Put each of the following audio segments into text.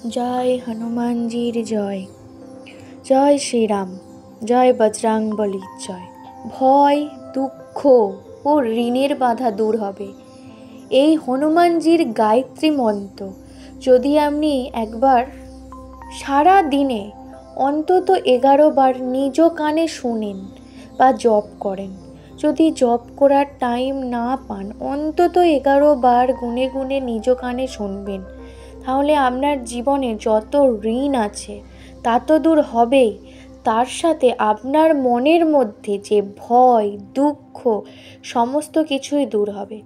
জয় হনুমানজির জয়। জয় শ্রীরাম, জয় বজরংবলীর জয়। ভয়, দুঃখ ও ঋণের বাধা দূর হবে এই হনুমানজির গায়ত্রী মন্ত্র যদি আপনি একবার সারা দিনে অন্তত 11 বার নিজ কানে শুনেন বা জপ করেন। যদি জপ করার টাইম না পান, অন্তত 11 বার গুনে গুনে নিজ কানে শুনবেন, তাহলে আপনার জীবনে যত ঋণ আছে তা তো দূর হবেই, তার সাথে আপনার মনের মধ্যে যে ভয়, দুঃখ সমস্ত কিছুই দূর হবে।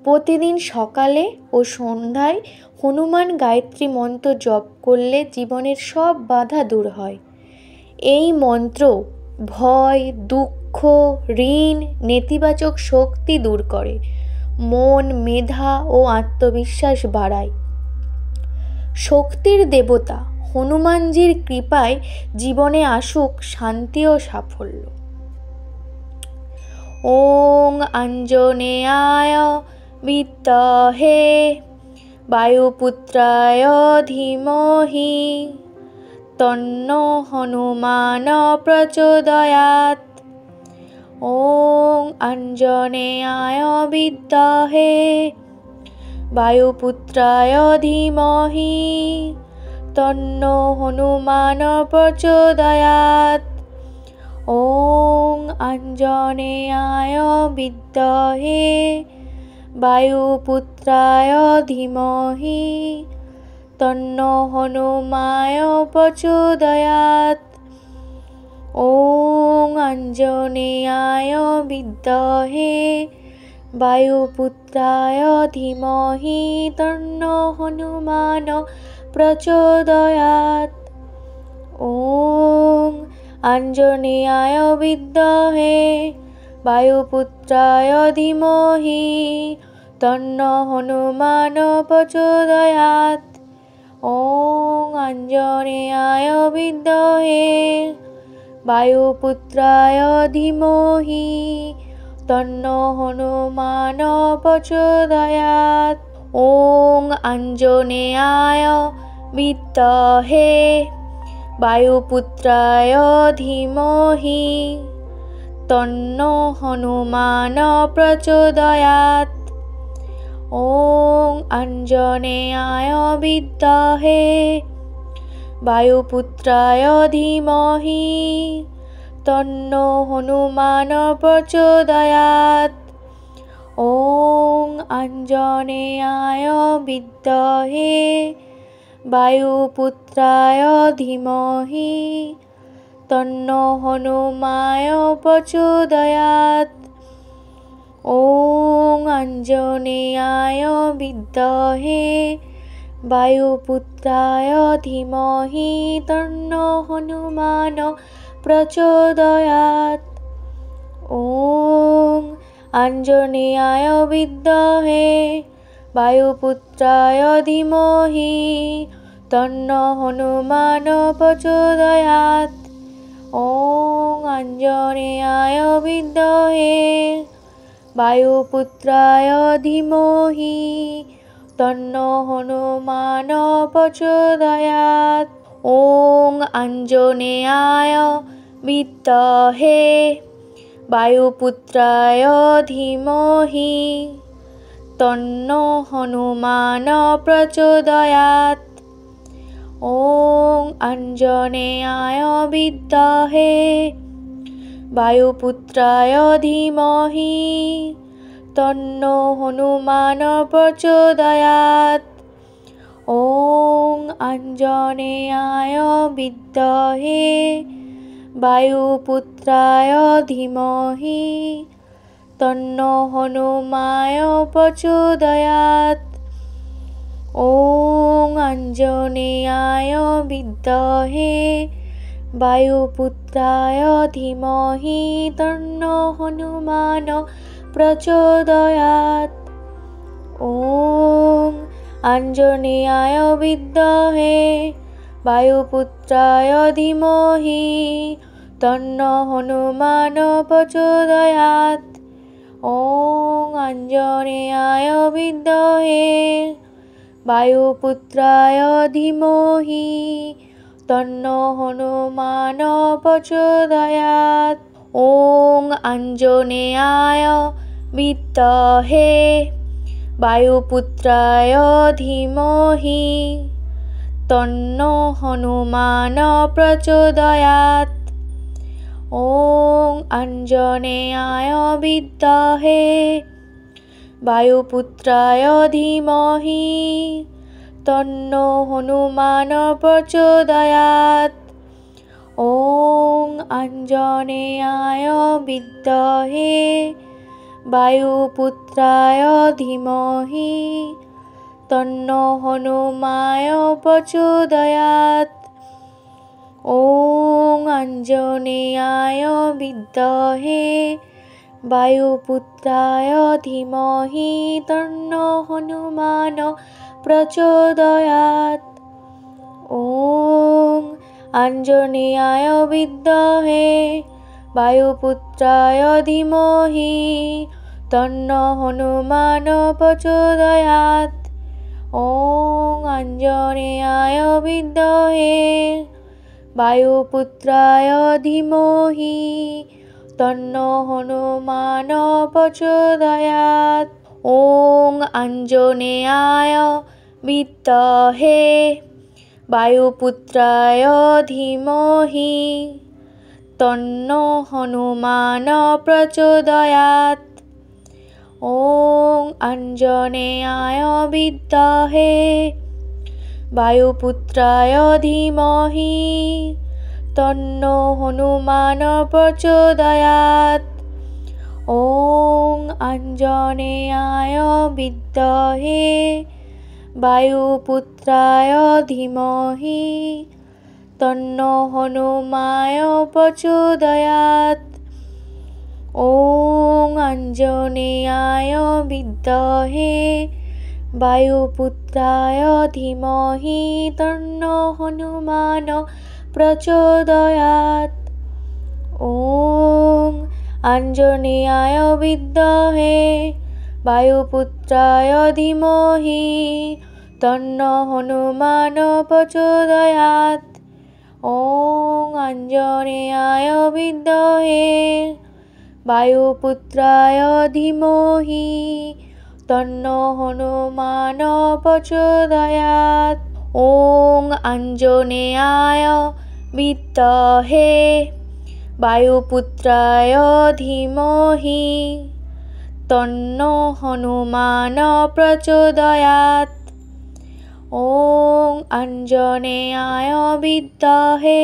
প্রতিদিন সকালে ও সন্ধ্যায় হনুমান গায়ত্রী মন্ত্র জপ করলে জীবনের সব বাধা দূর হয়। এই মন্ত্র ভয়, দুঃখ, ঋণ, নেতিবাচক শক্তি দূর করে, মন, মেধা ও আত্মবিশ্বাস বাড়ায়। শক্তির দেবতা হনুমানজির কৃপায় জীবনে আসুক শান্তি ও সাফল্য। ওং আঞ্জনেয়ায় বিদ্মহে বায়ুপুত্রায় ধীমহি তন্নো হনুমান প্রচোদয়াৎ। ওং আঞ্জনেয়ায় বিদ্মহে বায়ুপুত্রায় ধীমহি তন্নো হনুমান প্রচোদয়াৎ। ওং আঞ্জনেয়ায় বিদ্মহে বায়ুপুত্রায় ধীমহি তন্নো হনুমান প্রচোদয়াৎ। ওং আঞ্জনেয়ায় বিদ্মহে বায়ুপুত্রায় ধীমহি তন্নো হনুমান প্রচোদয়াৎ। ওং আঞ্জনেয়ায় বিদ্মহে বায়ুপুত্রায় ধীমহি তন্নো হনুমান প্রচোদয়াৎ। ওং আঞ্জনেয়ায় বিদ্মহে বায়ুপুত্রায় ধীমহি তন্নো হনুমান প্রচোদয়াৎ। ওং আঞ্জনেয়ায় বিদ্মহে বায়ুপুত্রায় ধীমহি তন্নো হনুমান প্রচোদয়াৎ। ওং আঞ্জনেয়ায় বিদ্মহে বায়ুপুত্রায় ধীমহি তন্নো হনুমান প্রচোদয়াৎ। ওং আঞ্জনেয়ায় বিদ্মহে বায়ুপুত্রায় ধীমহি তন্নো হনুমান প্রচোদয়াৎ। ওং আঞ্জনেয়ায় বিদ্মহে বায়ুপুত্রায় ধীমহি তন্নো হনুমান প্রচোদয়াৎ। ওং আঞ্জনেয়ায় বিদ্মহে বায়ুপুত্রায় ধীমহি তন্নো হনুমান প্রচোদয়াৎ। ওং আঞ্জনেয়ায় বিদ্মহে বায়ুপুত্রায় ধীমহি তন্নো হনুমান প্রচোদয়াৎ। ওং আঞ্জনেয়ায় বিদ্মহে বায়ুপুত্রায় ধীমহি তন্নো হনুমান প্রচোদয়াৎ। ওং আঞ্জনেয়ায় বিদ্মহে বায়ুপুত্রায় ধীমহি তন্নো হনুমান প্রচোদয়াৎ। ওং আঞ্জনেয়ায় বিদ্মহে বায়ুপুত্রায় ধীমহি তন্নো হনুমান প্রচোদয়াৎ। ওং আঞ্জনেয়ায় বিদ্মহে বায়ুপুত্রায় ধীমহি তন্নো হনুমান প্রচোদয়াৎ। ওং আঞ্জনেয়ায় বিদ্মহে বায়ুপুত্রায় ধীমহি তন্নো হনুমান প্রচোদয়াৎ। ওং আঞ্জনেয়ায় বিদ্মহে वायुपुत्राय धीमहि तन्नो हनुमान प्रचोदयात्। ॐ आञ्जनेयाय विद्महे वायुपुत्राय धीमहि तन्नो हनुमान प्रचोदयात्। ॐ आञ्जनेयाय विद्महे वायुपुत्राय धीमहि तन्नो हनुमान प्रचोदयात्। ॐ आञ्जनेयाय विद्महे वायुपुत्राय धीमहि तन्नो हनुमान प्रचोदयात्। ॐ आञ्जनेयाय विद्महे वायुपुत्राय धीमहि तन्नो हनुमान प्रचोदयात्। ॐ आञ्जनेयाय विद्महे वायुपुत्राय धीमहि तन्नो हनुमान प्रचोदयात्। ॐ आञ्जनेयाय विद्महे वायुपुत्राय धीमहि तन्नो हनुमान प्रचोदयात्। ॐ आञ्जनेयाय विद्महे वायुपुत्राय धीमहि तन्नो हनुमान प्रचोदयात्। ॐ आञ्जनेयाय विद्महे वायुपुत्राय धीमहि तन्नो हनुमान प्रचोदयात्। ॐ आञ्जनेयाय विद्महे वायुपुत्राय धीमहि तन्नो हनुमान प्रचोदयात्। ॐ आञ्जनेयाय विद्महे वायुपुत्राय धीमहि तन्नो हनुमान प्रचोदयात्। ॐ आञ्जनेयाय विद्महे वायुपुत्राय धीमहि तन्नो हनुमान प्रचोदयात्। ॐ आञ्जनेयाय विद्महे वायुपुत्राय धीमहि तन्नो हनुमान प्रचोदयात्। ॐ आञ्जनेयाय विद्महे वायुपुत्राय धीमहि तन्नो हनुमान प्रचोदयात्। ॐ आञ्जनेयाय विद्महे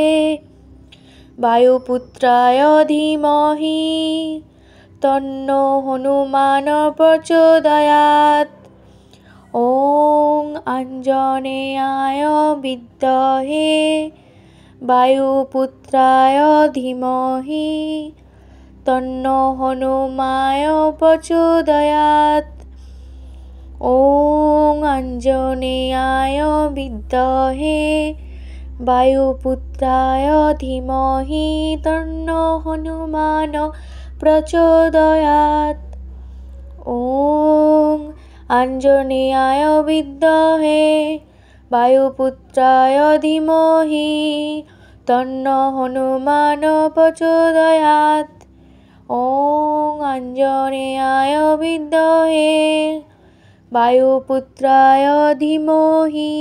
वायुपुत्राय धीमहि तन्नो हनुमान प्रचोदयात्। ॐ आञ्जनेयाय विद्महे वायुपुत्राय धीमहि तन्नो हनुमान प्रचोदयात्। ॐ आञ्जनेयाय विद्महे वायुपुत्राय धीमहि तन्नो हनुमान प्रचोदयात्। ॐ आञ्जनेयाय विद्महे वायुपुत्राय धीमहि तन्नो हनुमान प्रचोदयात्। ॐ आञ्जनेयाय विद्महे वायुपुत्राय धीमहि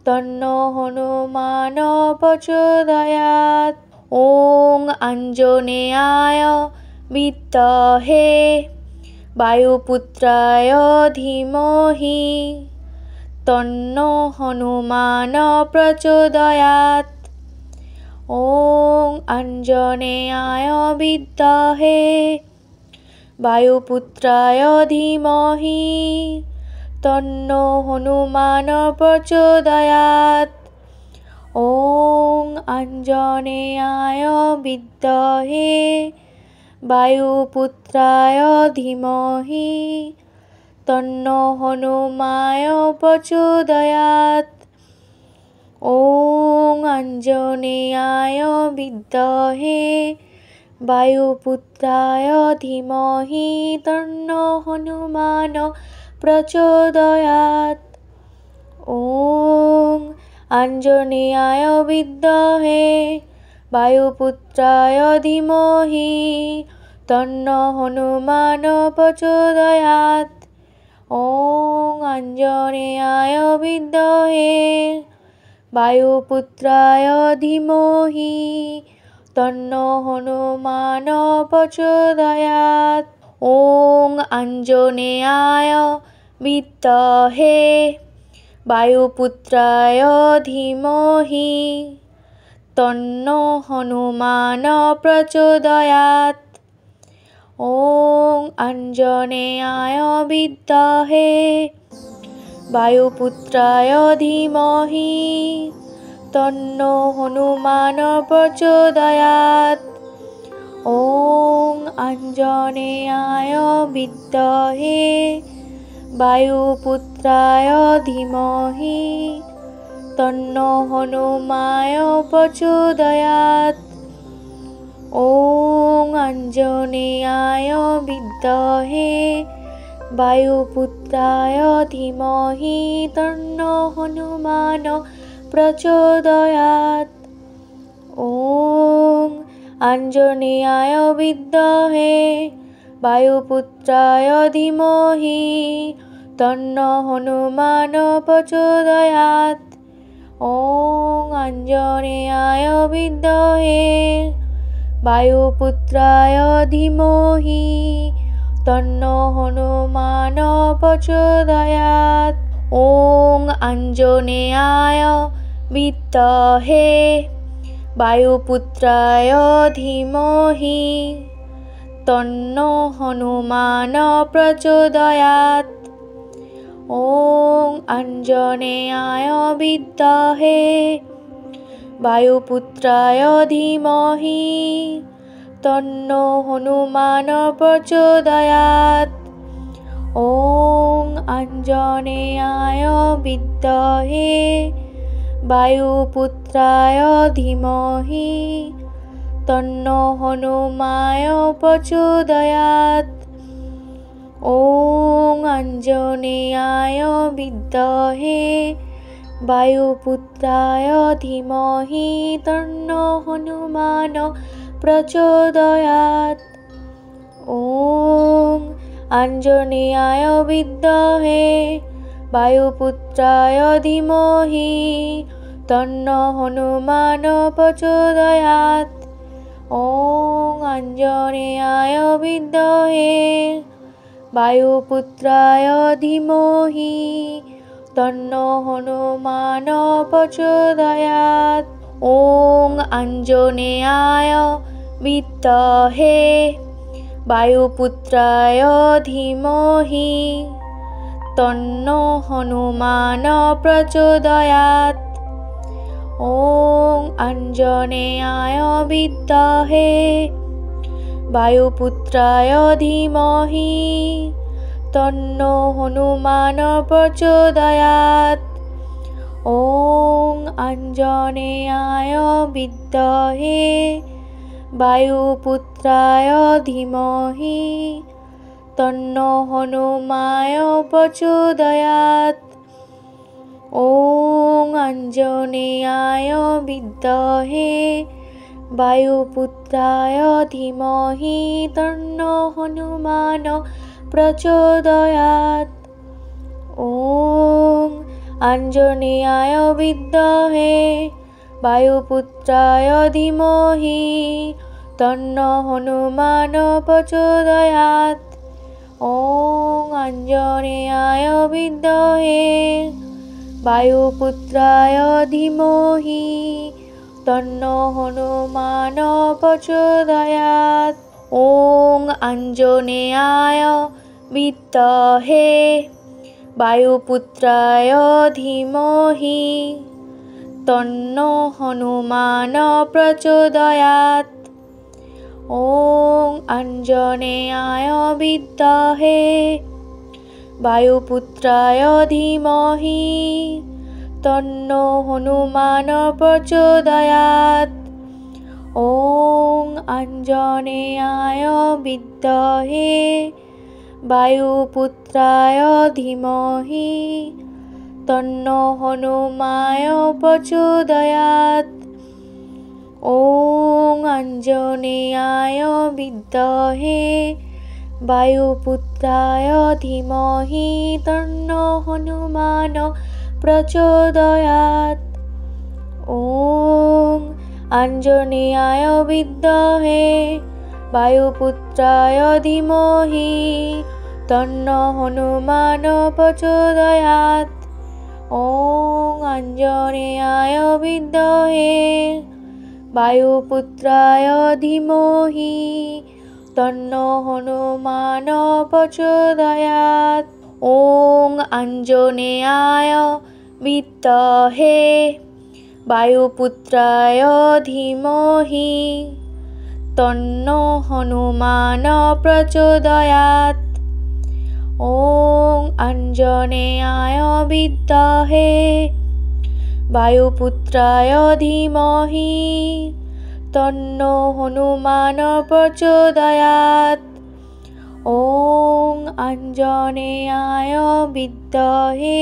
तन्नो हनुमान प्रचोदयात्। ॐ आञ्जनेयाय विद्महे वायुपुत्राय धीमहि तन्नो हनुमान प्रचोदयात्। ॐ आञ्जनेयाय विद्महे वायुपुत्राय धीमहि तन्नो हनुमान प्रचोदयात्। ॐ आञ्जनेयाय विद्महे वायुपुत्राय धीमहि तन्नो हनुमान प्रचोदयात्। ॐ आञ्जनेयाय विद्महे वायुपुत्राय धीमहि तन्नो हनुमान प्रचोदयात्। ॐ आञ्जनेयाय विद्महे वायुपुत्राय धीमहि तन्नो हनुमान प्रचोदयात्। ॐ आञ्जनेयाय विद्महे वायुपुत्राय धीमहि तन्नो हनुमान प्रचोदयात्। ॐ आञ्जनेयाय विद्महे वायुपुत्राय धीमहि तन्नो हनुमान प्रचोदयात्। ॐ आञ्जनेयाय विद्महे वायुपुत्राय धीमहि तन्नो हनुमान प्रचोदयात्। ॐ आञ्जनेयाय विद्महे वायुपुत्राय धीमहि तन्नो हनुमान प्रचोदयात्। ॐ आञ्जनेयाय विद्महे वायुपुत्राय धीमहि तन्नो हनुमान प्रचोदयात्। ॐ आञ्जनेयाय विद्महे वायुपुत्राय धीमहि तन्नो हनुमान प्रचोदयात्। ॐ आञ्जनेयाय विद्महे वायुपुत्राय धीमहि तन्नो हनुमान प्रचोदयात्। ॐ आञ्जनेयाय विद्महे वायुपुत्राय धीमहि तन्नो हनुमान प्रचोदयात्। ॐ आञ्जनेयाय विद्महे वायुपुत्राय धीमहि तन्नो हनुमान प्रचोदयात्। ॐ आञ्जनेयाय विद्महे वायुपुत्राय धीमहि तन्नो हनुमान प्रचोदयात्। ॐ आञ्जनेयाय विद्महे वायुपुत्राय धीमहि तन्नो हनुमान प्रचोदयात्। ॐ आञ्जनेयाय विद्महे वायुपुत्राय धीमहि तन्नो हनुमान प्रचोदयात्। ॐ आञ्जनेयाय विद्महे वायुपुत्राय धीमहि तन्नो हनुमान प्रचोदयात्। ॐ आञ्जनेयाय विद्महे वायुपुत्राय धीमहि तन्नो हनुमान प्रचोदयात्। ॐ आञ्जनेयाय विद्महे वायुपुत्राय धीमहि तन्नो हनुमान प्रचोदयात्। ॐ आञ्जनेयाय विद्महे वायुपुत्राय धीमहि तन्नो हनुमान प्रचोदयात्। ॐ आञ्जनेयाय विद्महे वायुपुत्राय धीमहि तन्नो हनुमान प्रचोदयात्। ॐ आञ्जनेयाय विद्महे वायुपुत्राय धीमहि तन्नो हनुमान प्रचोदयात्। ॐ आञ्जनेयाय विद्महे वायुपुत्राय धीमहि तन्नो हनुमान प्रचोदयात्। ॐ आञ्जनेयाय विद्महे वायुपुत्राय धीमहि तन्नो हनुमान प्रचोदयात्। ॐ आञ्जनेयाय विद्महे वायुपुत्राय धीमहि तन्नो हनुमान प्रचोदयात्। ॐ आञ्जनेयाय विद्महे वायुपुत्राय धीमहि तन्नो हनुमाय प्रचोदयात्। ॐ आञ्जनेयाय विद्महे वायुपुत्राय धीमहि तन्नो हनुमान प्रचोदयात्। ॐ आञ्जनेयाय विद्महे वायुपुत्राय धीमहि तन्नो हनुमान प्रचोदयात्। ॐ आञ्जनेयाय विद्महे वायुपुत्राय धीमहि तन्नो हनुमान प्रचोदयात्। ॐ आञ्जनेयाय विद्महे वायुपुत्राय धीमहि तन्नो हनुमान प्रचोदयात्। ॐ आञ्जनेयाय विद्महे वायुपुत्राय धीमहि तन्नो हनुमान प्रचोदयात्। ॐ आञ्जनेयाय विद्महे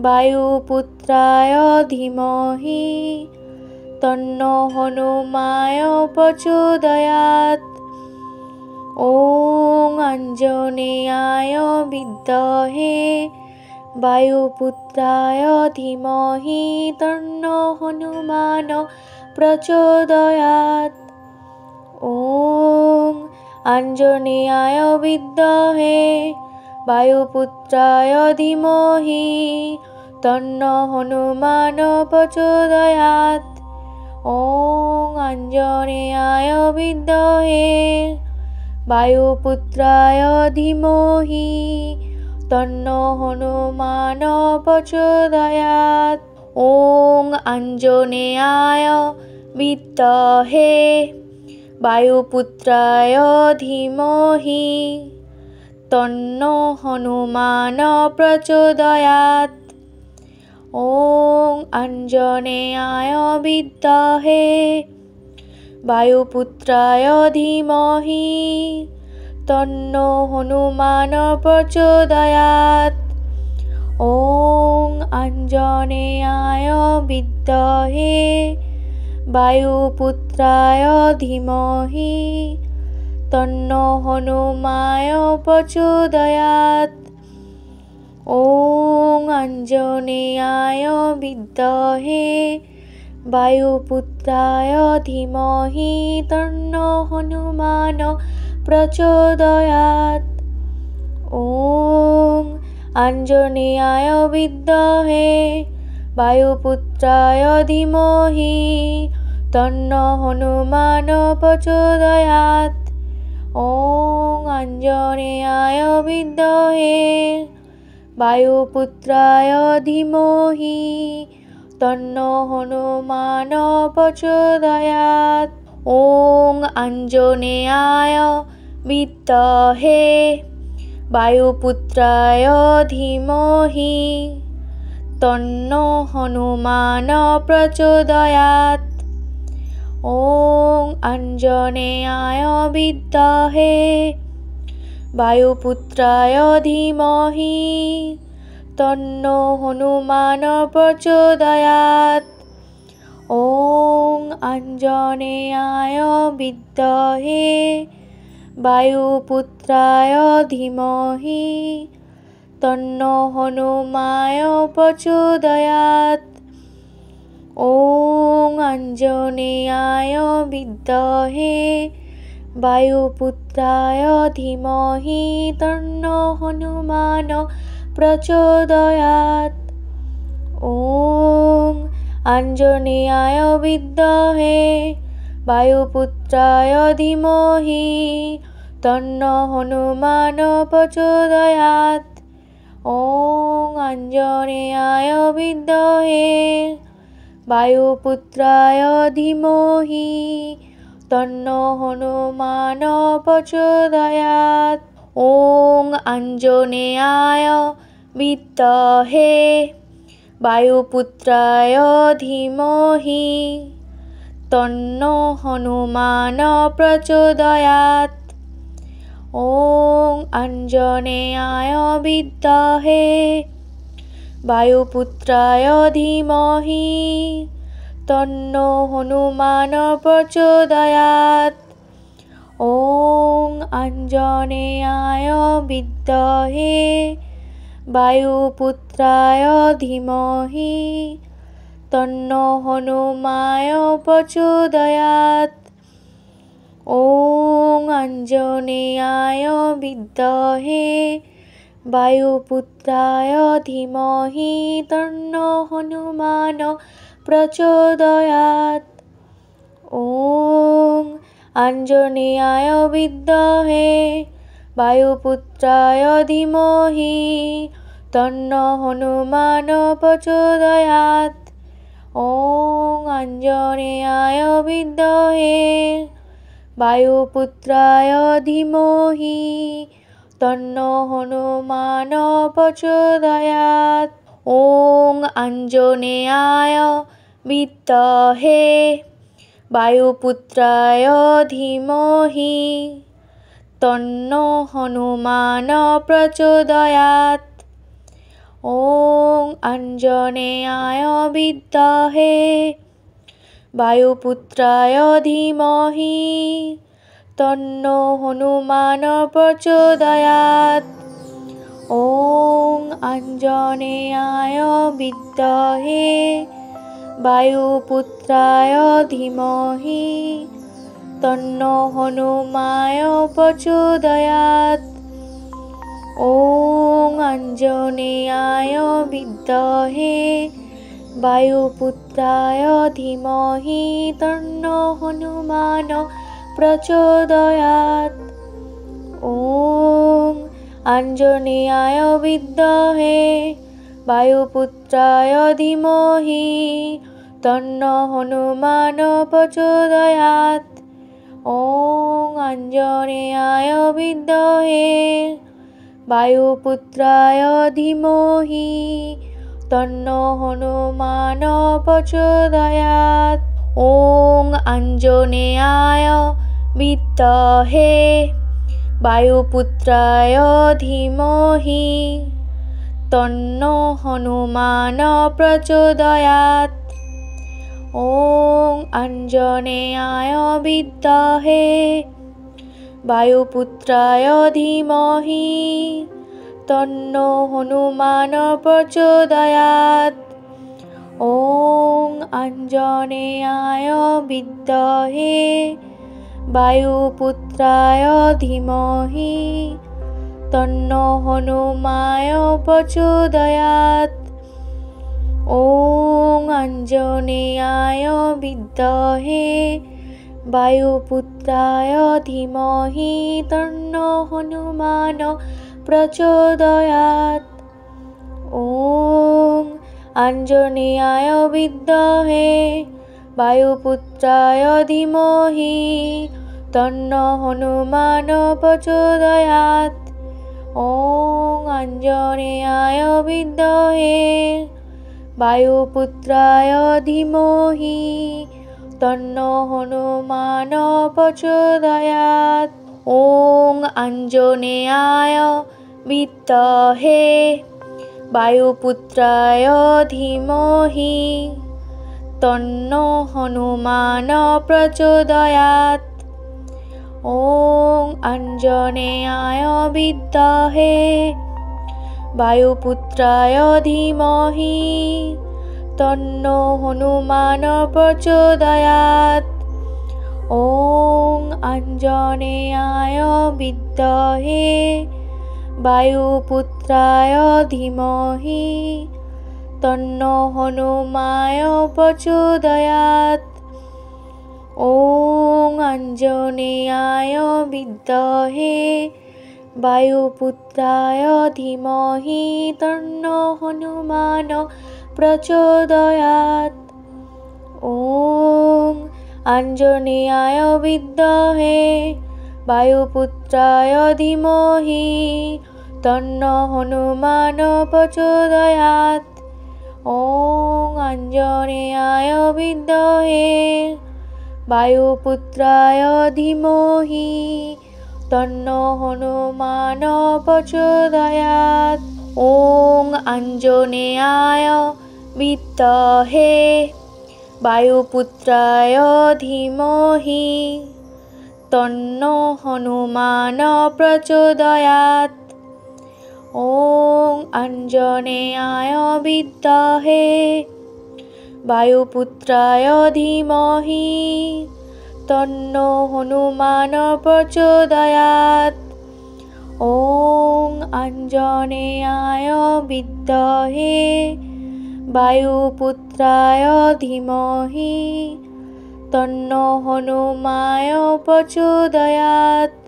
वायुपुत्राय धीमहि तन्नो हनुमाय प्रचोदयात्। ॐ आञ्जनेयाय विद्महे वायुपुत्राय धीमहि तन्नो हनुमान प्रचोदयात्। ॐ आञ्जनेयाय विद्महे वायुपुत्राय धीमहि तन्नो हनुमान प्रचोदयात्। ॐ आञ्जनेयाय विद्महे वायुपुत्राय धीमहि तन्नो हनुमान प्रचोदयात्। ॐ आञ्जनेयाय विद्महे वायुपुत्राय धीमहि तन्नो हनुमान प्रचोदयात्। ॐ आञ्जनेयाय विद्महे वायुपुत्राय धीमहि तन्नो हनुमान प्रचोदयात्। ॐ आञ्जनेयाय विद्महे वायुपुत्राय धीमहि तन्नो हनुमाय प्रचोदयात्। ॐ आञ्जनेयाय विद्महे वायुपुत्राय धीमहि तन्नो हनुमान प्रचोदयात्। ॐ आञ्जनेयाय विद्महे वायुपुत्राय धीमहि तन्नो हनुमान प्रचोदयात्। ॐ आञ्जनेयाय विद्महे वायुपुत्राय धीमहि तन्नो हनुमान प्रचोदयात्। ॐ आञ्जनेयाय विद्महे वायुपुत्राय धीमहि तन्नो हनुमान प्रचोदयात्। ॐ आञ्जनेयाय विद्महे वायुपुत्राय धीमहि तन्नो हनुमान प्रचोदयात्। ॐ आञ्जनेयाय विद्महे वायुपुत्राय धीमहि तन्नो हनुमाय प्रचोदयात्। ॐ आञ्जनेयाय विद्महे वायुपुत्राय धीमहि तन्नो हनुमान प्रचोदयात्। ॐ आञ्जनेयाय विद्महे वायुपुत्राय धीमहि तन्नो हनुमान प्रचोदयात्। ॐ आञ्जनेयाय विद्महे वायुपुत्राय धीमहि तन्नो हनुमान प्रचोदयात्। ॐ आञ्जनेयाय विद्महे वायुपुत्राय धीमहि तन्नो हनुमान प्रचोदयात्। ॐ आञ्जनेयाय विद्महे वायुपुत्राय धीमहि तन्नो हनुमान प्रचोदयात्। ॐ आञ्जनेयाय विद्महे वायुपुत्राय धीमहि तन्नो हनुमाय प्रचोदयात्। ॐ आञ्जनेयाय विद्महे वायुपुत्राय धीमहि तन्नो हनुमान प्रचोदयात्। ॐ आञ्जनेयाय विद्महे वायुपुत्राय धीमहि तन्नो हनुमान प्रचोदयात्। ॐ आञ्जनेयाय विद्महे वायुपुत्राय धीमहि तन्नो हनुमान प्रचोदयात्। ॐ आञ्जनेयाय विद्महे वायुपुत्राय धीमहि तन्नो हनुमान प्रचोदयात्। ॐ आञ्जनेयाय विद्महे वायुपुत्राय धीमहि तन्नो हनुमान प्रचोदयात्। ॐ आञ्जनेयाय विद्महे वायुपुत्राय धीमहि तन्नो हनुमाय प्रचोदयात्। ॐ आञ्जनेयाय विद्महे वायुपुत्राय धीमहि तन्नो हनुमान प्रचोदयात्। ॐ आञ्जनेयाय विद्महे वायुपुत्राय धीमहि तन्नो हनुमान प्रचोदयात्। ॐ आञ्जनेयाय विद्महे वायुपुत्राय धीमहि तन्नो हनुमान प्रचोदयात्। ॐ आञ्जनेयाय विद्महे वायुपुत्राय धीमहि तन्नो हनुमान प्रचोदयात्। ॐ आञ्जनेयाय विद्महे वायुपुत्राय धीमहि तन्नो हनुमान प्रचोदयात्। ॐ आञ्जनेयाय विद्महे वायुपुत्राय धीमहि तन्नो हनुमाय प्रचोदयात्। ॐ आञ्जनेयाय विद्महे वायुपुत्राय धीमहि तन्नो हनुमान प्रचोदयात्। ॐ आञ्जनेयाय विद्महे वायुपुत्राय धीमहि तन्नो हनुमान प्रचोदयात्। ॐ आञ्जनेयाय विद्महे वायुपुत्राय धीमहि तन्नो हनुमान प्रचोदयात्। ॐ आञ्जनेयाय विद्महे वायुपुत्राय धीमहि तन्नो हनुमान प्रचोदयात्। ॐ आञ्जनेयाय विद्महे वायुपुत्राय धीमहि तन्नो हनुमान प्रचोदयात्। ॐ आञ्जनेयाय विद्महे वायुपुत्राय धीमहि तन्नो हनुमाय प्रचोदयात्। ॐ आञ्जनेयाय विद्महे वायुपुत्राय धीमहि तन्नो हनुमान प्रचोदयात्। ॐ आञ्जनेयाय विद्महे वायुपुत्राय धीमहि तन्नो हनुमान प्रचोदयात्। ॐ आञ्जनेयाय विद्महे वायुपुत्राय धीमहि तन्नो हनुमान प्रचोदयात्। ॐ आञ्जनेयाय विद्महे वायुपुत्राय धीमहि तन्नो हनुमान प्रचोदयात्। ॐ आञ्जनेयाय विद्महे वायुपुत्राय धीमहि तन्नो हनुमान प्रचोदयात्। ॐ आञ्जनेयाय विद्महे वायुपुत्राय धीमहि तन्नो हनुमान प्रचोदयात्।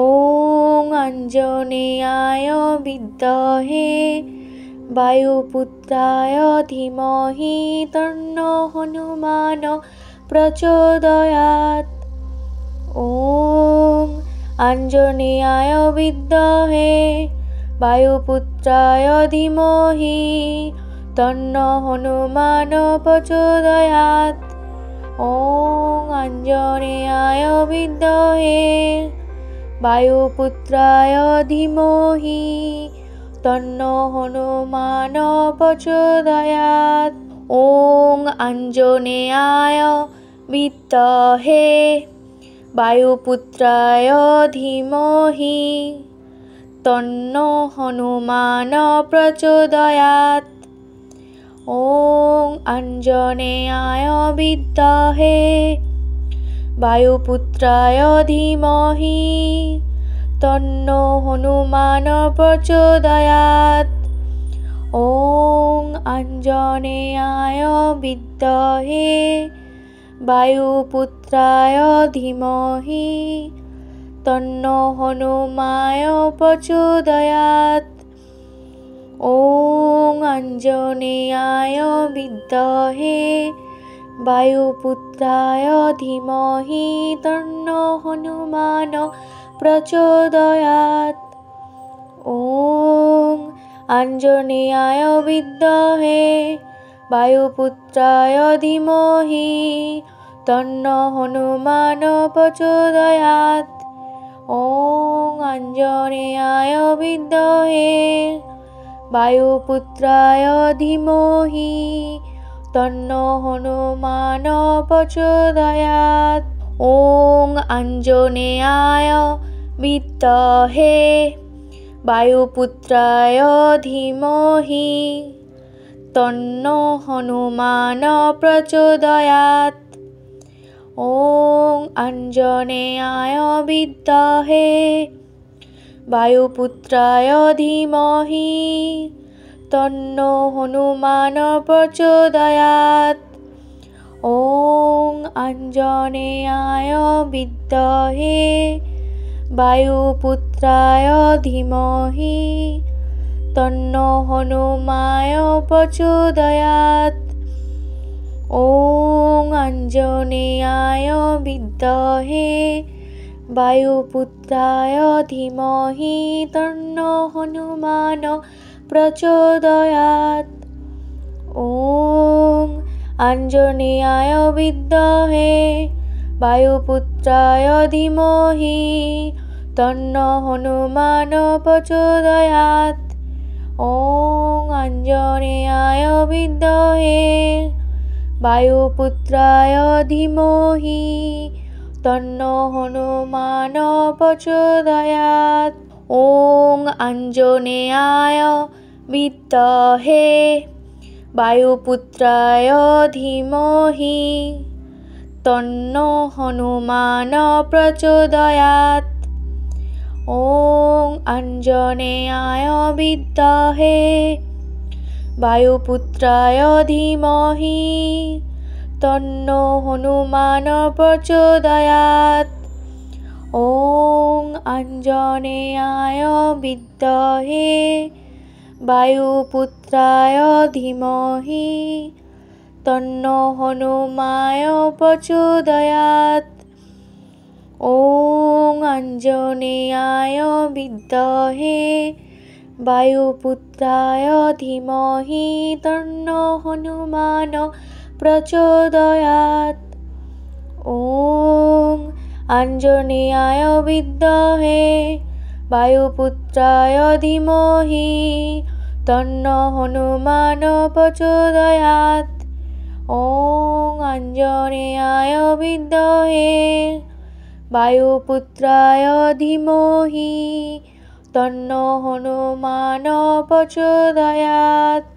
ॐ आञ्जनेयाय विद्महे वायुपुत्राय धीमहि तन्नो हनुमान प्रचोदयात्। ॐ आञ्जनेयाय विद्महे वायुपुत्राय धीमहि तन्नो हनुमान प्रचोदयात्। ॐ आञ्जनेयाय विद्महे वायुपुत्राय धीमहि तन्नो हनुमान प्रचोदयात्। ॐ आञ्जनेयाय विद्महे वायुपुत्राय धीमहि तन्नो हनुमान प्रचोदयात्। ॐ आञ्जनेयाय विद्महे वायुपुत्राय धीमहि तन्नो हनुमान प्रचोदयात्। ॐ आञ्जनेयाय विद्महे वायुपुत्राय धीमहि तन्नो हनुमान प्रचोदयात्। ॐ आञ्जनेयाय विद्महे वायुपुत्राय धीमहि तन्नो हनुमान प्रचोदयात्। ॐ आञ्जनेयाय विद्महे वायुपुत्राय धीमहि तन्नो हनुमान प्रचोदयात्। ॐ आञ्जनेयाय विद्महे वायुपुत्राय धीमहि तन्नो हनुमान प्रचोदयात्। ॐ आञ्जनेयाय विद्महे वायुपुत्राय धीमहि तन्नो हनुमान प्रचोदयात्। ॐ आञ्जनेयाय विद्महे वायुपुत्राय धीमहि तन्नो हनुमान प्रचोदयात्। ॐ आञ्जनेयाय विद्महे वायुपुत्राय धीमहि तन्नो हनुमान प्रचोदयात्। ॐ आञ्जनेयाय विद्महे वायुपुत्राय धीमहि तन्नो हनुमान प्रचोदयात्। ॐ आञ्जनेयाय विद्महे वायुपुत्राय धीमहि तन्नो हनुमान प्रचोदयात्। ॐ आञ्जनेयाय विद्महे वायुपुत्राय धीमहि तन्नो हनुमान प्रचोदयात्। ॐ आञ्जनेयाय विद्महे वायुपुत्राय धीमहि तन्नो हनुमान प्रचोदयात्। ॐ आञ्जनेयाय विद्महे वायुपुत्राय धीमहि तन्नो हनुमान प्रचोदयात्। ॐ आञ्जनेयाय विद्महे वायुपुत्राय धीमहि तन्नो हनुमान प्रचोदयात्। ॐ आञ्जनेयाय विद्महे वायुपुत्राय धीमहि तन्नो हनुमान प्रचोदयात्। ॐ आञ्जनेयाय विद्महे বায়ুপুত্রায় ধীমহি তন্ন হনুমান প্রচোদয়াৎ। ওং আঞ্জনেয়ায় বিদ্মহে বায়ুপুত্রায় ধীমহি তন্ন হনুমান প্রচোদয়াৎ।